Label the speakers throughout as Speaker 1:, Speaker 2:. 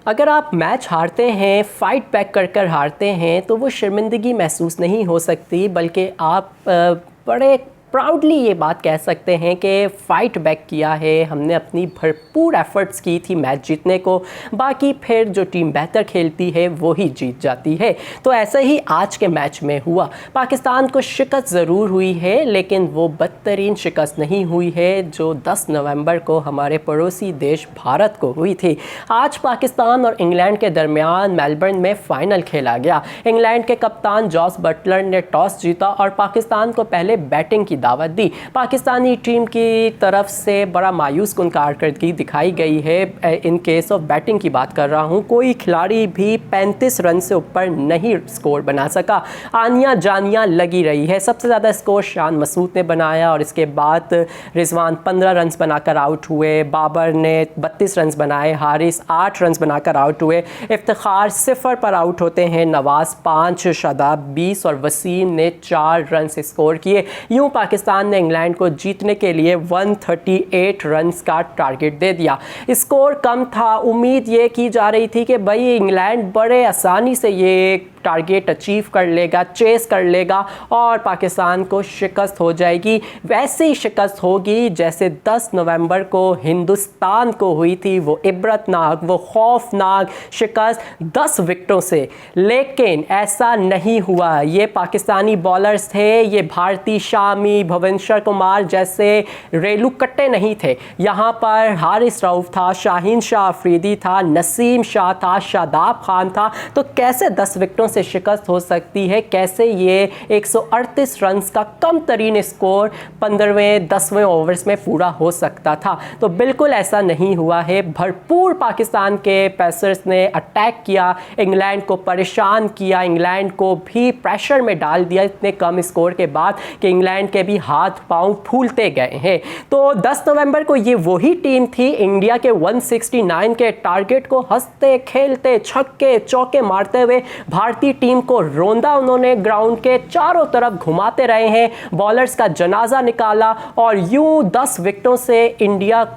Speaker 1: अगर आप मैच हारते हैं, फाइट बैक कर हारते हैं, तो वो शर्मिंदगी महसूस नहीं हो सकती, बल्कि आप बड़े प्राउडली ये बात कह सकते हैं कि फ़ाइट बैक किया है, हमने अपनी भरपूर एफ़र्ट्स की थी मैच जीतने को। बाकी फिर जो टीम बेहतर खेलती है वो ही जीत जाती है। तो ऐसा ही आज के मैच में हुआ। पाकिस्तान को शिकस्त ज़रूर हुई है, लेकिन वो बदतरीन शिकस्त नहीं हुई है जो 10 नवंबर को हमारे पड़ोसी देश भारत को हुई थी। आज पाकिस्तान और इंग्लैंड के दरमियान मेलबर्न में फ़ाइनल खेला गया। इंग्लैंड के कप्तान जॉस बटलर ने टॉस जीता और पाकिस्तान को पहले बैटिंग की दावत दी। पाकिस्तानी टीम की तरफ से बड़ा मायूस कुन कारकर्दगी दिखाई गई है। इन केस ऑफ बैटिंग की बात कर रहा हूँ, कोई खिलाड़ी भी 35 रन से ऊपर नहीं स्कोर बना सका। आनियाँ जानियाँ लगी रही है। सबसे ज़्यादा स्कोर शान मसूद ने बनाया और इसके बाद रिजवान 15 रन बनाकर आउट हुए, बाबर ने 32 रन बनाए, हारिस 8 रन बनाकर आउट हुए, इफ्तिखार 0 पर आउट होते हैं, नवाज 5, शादाब 20 और वसीम ने 4 रन स्कोर किए। यूँ पाकिस्तान ने इंग्लैंड को जीतने के लिए 138 रन्स का टारगेट दे दिया। स्कोर कम था, उम्मीद ये की जा रही थी कि भाई इंग्लैंड बड़े आसानी से ये टारगेट अचीव कर लेगा, चेस कर लेगा और पाकिस्तान को शिकस्त हो जाएगी। वैसे ही शिकस्त होगी जैसे 10 नवंबर को हिंदुस्तान को हुई थी, वो इबरतनाक, वो खौफनाक शिकस्त 10 विकेटों से। लेकिन ऐसा नहीं हुआ। ये पाकिस्तानी बॉलर्स थे, ये भारती, शामी, भुवनेश्वर कुमार जैसे रेलू कट्टे नहीं थे। यहाँ पर हारिस रऊफ था, शाहीन शाह अफरीदी था, नसीम शाह था, शादाब खान था। तो कैसे 10 विकेटों से शिकस्त हो सकती है? कैसे ये 138 रन का कम तरीन स्कोर 15वें 10वें ओवर्स में पूरा हो सकता था? तो बिल्कुल ऐसा नहीं हुआ है। भरपूर पाकिस्तान के पेसर्स ने अटैक किया, इंग्लैंड को परेशान किया, इंग्लैंड को भी प्रेशर में डाल दिया इतने कम स्कोर के बाद कि इंग्लैंड के भी हाथ पांव फूलते गए हैं। तो 10 नवंबर को ये वही टीम थी, इंडिया के 169 के टारगेट को हंसते खेलते छक्के चौके मारते हुए भारतीय टीम को रोंदा। उन्होंने ग्राउंड के चारों तरफ घुमाते रहे हैं, बॉलर्स का जनाजा निकाला और यूं 10 विकेटों से इंडिया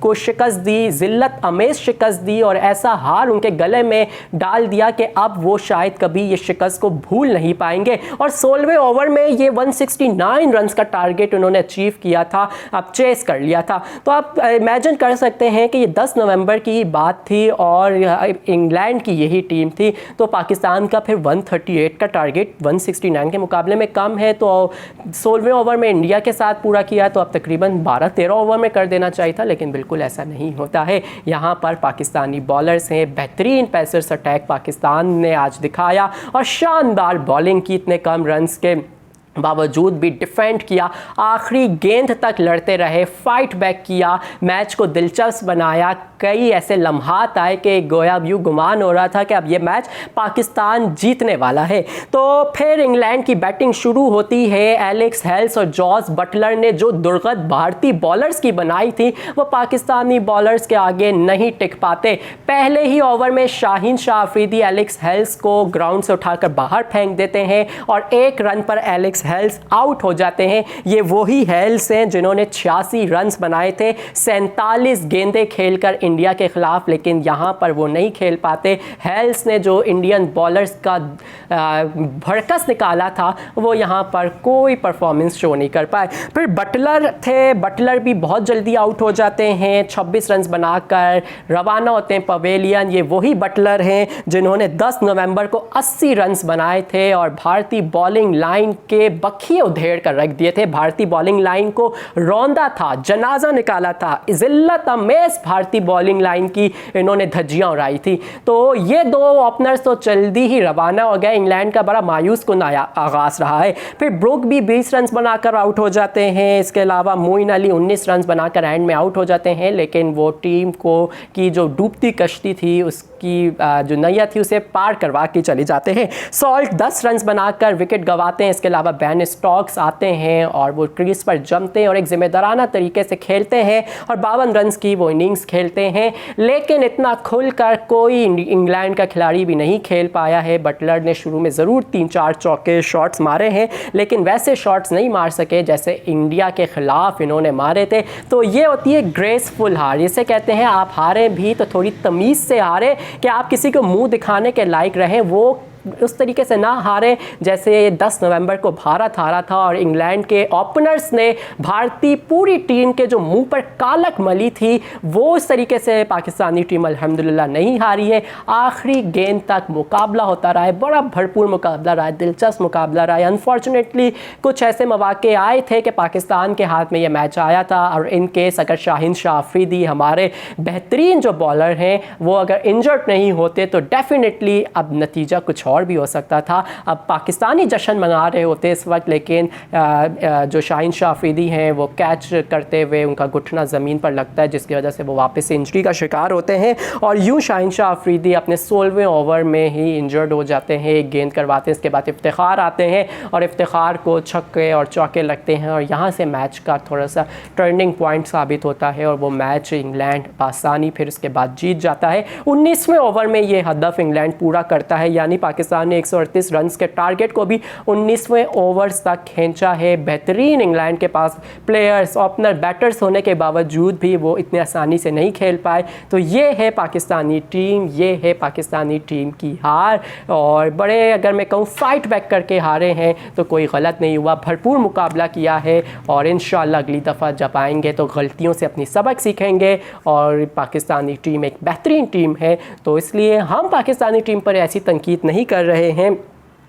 Speaker 1: को शिकस्त दी, जिल्लत अमेज शिकस्त दी और ऐसा हार उनके गले में डाल दिया कि अब वो शायद कभी ये शिकस्त को भूल नहीं पाएंगे। और 16वें ओवर में ये 169 रन का टारगेट उन्होंने अचीव किया था, अब चेस कर लिया था। तो आप इमेजिन कर सकते हैं कि ये 10 नवंबर की बात थी और इंग्लैंड की यही टीम थी। तो पाकिस्तान का फिर 138 का टारगेट 169 के मुकाबले में कम है। तो 16वें ओवर में इंडिया के साथ पूरा किया तो अब तकरीबन 12-13 ओवर में कर देना चाहिए था, लेकिन बिल्कुल ऐसा नहीं होता है। यहाँ पर पाकिस्तानी बॉलर्स हैं, बेहतरीन पेसर्स अटैक पाकिस्तान ने आज दिखाया और शानदार बॉलिंग की। इतने कम रन्स के बावजूद भी डिफेंड किया, आखिरी गेंद तक लड़ते रहे, फाइट बैक किया, मैच को दिलचस्प बनाया। कई ऐसे लम्हात आए कि गोया यूँ गुमान हो रहा था कि अब ये मैच पाकिस्तान जीतने वाला है। तो फिर इंग्लैंड की बैटिंग शुरू होती है। एलेक्स हेल्स और जॉस बटलर ने जो दुर्गत भारतीय बॉलर्स की बनाई थी वो पाकिस्तानी बॉलर्स के आगे नहीं टिक पाते। पहले ही ओवर में शाहीन शाह अफरीदी एलेक्स हेल्स को ग्राउंड से उठाकर बाहर फेंक देते हैं और 1 रन पर एलेक्स हेल्स आउट हो जाते हैं। ये वही हेल्स हैं जिन्होंने 86 रन बनाए थे 47 गेंदें खेलकर इंडिया के खिलाफ, लेकिन यहाँ पर वो नहीं खेल पाते। हेल्स ने जो इंडियन बॉलर्स का भड़कस निकाला था वो यहाँ पर कोई परफॉर्मेंस शो नहीं कर पाए। फिर बटलर थे, बटलर भी बहुत जल्दी आउट हो जाते हैं, 26 रन बनाकर रवाना होते हैं पवेलियन। ये वही बटलर हैं जिन्होंने 10 नवंबर को 80 रन बनाए थे और भारतीय बॉलिंग लाइन के बखिए उधेड़ कर रख दिए थे। भारतीय बॉलिंग लाइन को रौंदा था, जनाजा निकाला था। जिल्लत अमेज भारतीय बॉलिंग लाइन की इन्होंने धज्जियां उड़ाई थी। तो ये 2 ओपनर्स तो जल्दी ही रवाना हो गए। इंग्लैंड का बड़ा मायूस कुन आगाज रहा है। फिर ब्रुक भी 20 रन बनाकर आउट हो जाते हैं। इसके अलावा मोइन अली 19 रन बनाकर एंड में आउट हो जाते हैं, लेकिन वो टीम को की जो डूबती कश्ती थी उसकी जो नैया थी उसे पार करवा के चले जाते हैं। सॉल्ट 10 रन बनाकर विकेट गंवाते हैं। इसके अलावा बेन स्टोक्स आते हैं और वो क्रीज पर जमते हैं और एक ज़िम्मेदाराना तरीके से खेलते हैं और 52 रन की वो इनिंग्स खेलते हैं। लेकिन इतना खुलकर कोई इंग्लैंड का खिलाड़ी भी नहीं खेल पाया है। बटलर ने शुरू में ज़रूर 3-4 चौके शॉट्स मारे हैं, लेकिन वैसे शॉट्स नहीं मार सके जैसे इंडिया के ख़िलाफ़ इन्होंने मारे थे। तो ये होती है ग्रेसफुल हार। इसे कहते हैं आप हारे भी तो थोड़ी तमीज़ से हारे, कि आप किसी को मुंह दिखाने के लायक रहें, वो उस तरीके से ना हारे जैसे 10 नवंबर को भारत हारा था और इंग्लैंड के ओपनर्स ने भारतीय पूरी टीम के जो मुंह पर कालक मली थी, वो उस तरीके से पाकिस्तानी टीम अल्हम्दुलिल्लाह नहीं हारी है। आखिरी गेंद तक मुकाबला होता रहा है, बड़ा भरपूर मुकाबला रहा है, दिलचस्प मुकाबला रहा है। अनफॉर्चुनेटली कुछ ऐसे मौके आए थे कि पाकिस्तान के हाथ में ये मैच आया था, और इन केस अगर शाहीन शाह अफरीदी हमारे बेहतरीन जो बॉलर हैं वो अगर इंजर्ड नहीं होते तो डेफिनेटली अब नतीजा कुछ और भी हो सकता था। अब पाकिस्तानी जश्न मना रहे होते इस वक्त, लेकिन जो शाहीन शाह अफरीदी हैं वो कैच करते हुए उनका घुटना ज़मीन पर लगता है, जिसकी वजह से वो वापस से इंजरी का शिकार होते हैं और यूं शाहीन शाह अफरीदी अपने 16वें ओवर में ही इंजर्ड हो जाते हैं। एक गेंद करवाते हैं, इसके बाद इफ्तिखार आते हैं और इफ्तिखार को छक्के और चौके लगते हैं और यहाँ से मैच का थोड़ा सा टर्निंग पॉइंट साबित होता है और वो मैच इंग्लैंड आसानी फिर उसके बाद जीत जाता है। 19वें ओवर में ये हदफ इंग्लैंड पूरा करता है, यानी पाकिस्तान ने 138 रन के टारगेट को भी 19वें ओवर्स तक खींचा है। बेहतरीन इंग्लैंड के पास प्लेयर्स, ओपनर, बैटर्स होने के बावजूद भी वो इतनी आसानी से नहीं खेल पाए। तो ये है पाकिस्तानी टीम, ये है पाकिस्तानी टीम की हार। और बड़े अगर मैं कहूँ फाइट बैक करके हारे हैं तो कोई गलत नहीं हुआ, भरपूर मुकाबला किया है और इंशाल्लाह अगली दफ़ा जब आएंगे तो गलतियों से अपनी सबक सीखेंगे। और पाकिस्तानी टीम एक बेहतरीन टीम है, तो इसलिए हम पाकिस्तानी टीम पर ऐसी तनकीद नहीं कर रहे हैं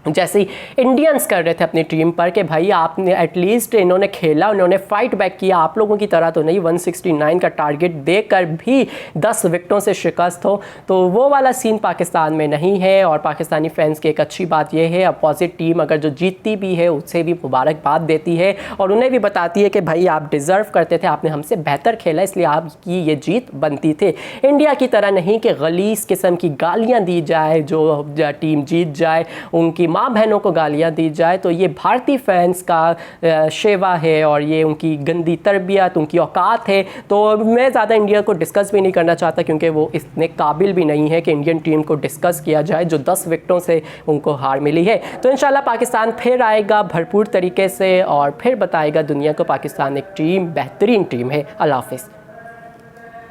Speaker 1: जैसे इंडियंस कर रहे थे अपनी टीम पर कि भाई आपने एटलीस्ट इन्होंने खेला, उन्होंने फाइट बैक किया, आप लोगों की तरह तो नहीं 169 का टारगेट देकर भी 10 विकेटों से शिकस्त हो। तो वो वाला सीन पाकिस्तान में नहीं है। और पाकिस्तानी फैंस की एक अच्छी बात यह है, अपोजिट टीम अगर जो जीतती भी है उससे भी मुबारकबाद देती है और उन्हें भी बताती है कि भाई आप डिज़र्व करते थे, आपने हमसे बेहतर खेला, इसलिए आपकी ये जीत बनती थी। इंडिया की तरह नहीं कि गलीज़ किस्म की गालियाँ दी जाए, जो टीम जीत जाए उनकी माँ बहनों को गालियाँ दी जाए। तो ये भारतीय फैंस का शेवा है और ये उनकी गंदी तरबियत, उनकी औकात है। तो मैं ज़्यादा इंडिया को डिस्कस भी नहीं करना चाहता, क्योंकि वो इतने काबिल भी नहीं है कि इंडियन टीम को डिस्कस किया जाए जो 10 विकेटों से उनको हार मिली है। तो इंशाल्लाह पाकिस्तान फिर आएगा भरपूर तरीके से और फिर बताएगा दुनिया को पाकिस्तान एक टीम, बेहतरीन टीम है। अल्लाह हाफ़िज़।